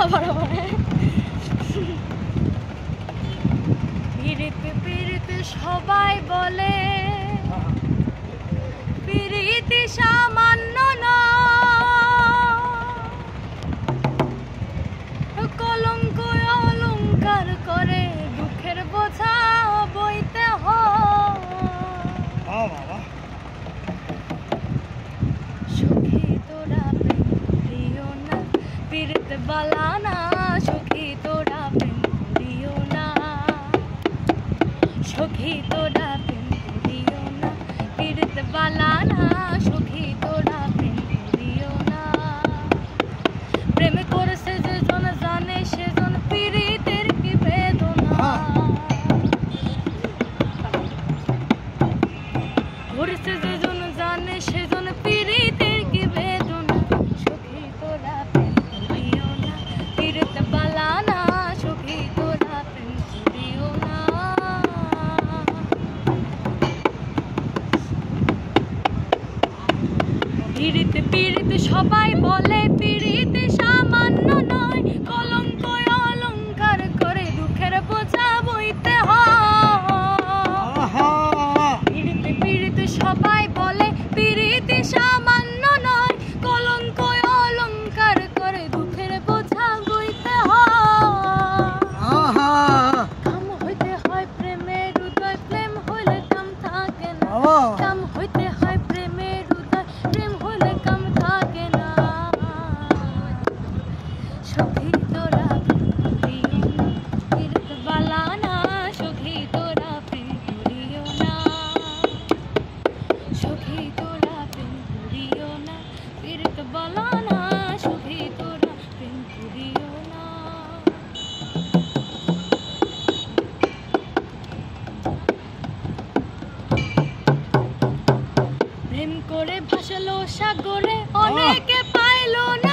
আবার পিরিতে পিরিতে সবাই বলে পিরিতি সামান্য না, কলঙ্ক অলঙ্কার করে দুঃখের বোঝা বইতে হয়। সুখী তোরা প্রেম দিও না, পিরিত বালানা সুখী তোরা প্রেম দিও না, সুখী তোরা প্রেম দিও না, পিরিত বালানা সুখী তোরা প্রেম দিও না। প্রেম করছে যেজন জানে সেজন পিরিতের কি বেদনা, করছে যেজন জানে সেজন পিরিতের কি বেদনা। সুখী তোরা প্রেম দিও না, পিরিত বালানা সুখী তোরা প্রেম দিও না। পিরিতে পিরিতে সবাই বলে পিরিতে সামান্য নয়, কলঙ্ক অলঙ্কার করে দুঃখের বোঝা বইতে হয়। পিরিতে পিরিতে সবাই বলে পিরিতে সামান্য নয়, কলঙ্ক অলঙ্কার করে দুঃখের বোঝা বইতে হয়। কাম হইতে হয় প্রেমের উদয়, প্রেম হইলে কাম থাকে না। কাম হইতে হয় প্রেমের উদয়, প্রেম হইলে কাম থাকে না। সুখী তোরা প্রেম করিও না, পিরিত বালানা সুখী তোরা প্রেম করিও না, সুখী তোরা প্রেম করিও না, পিরিত বালানা সুখী তোরা প্রেম করিও না। প্রেম করে ভাসলো সাগরে, অনেকে পাইলো না।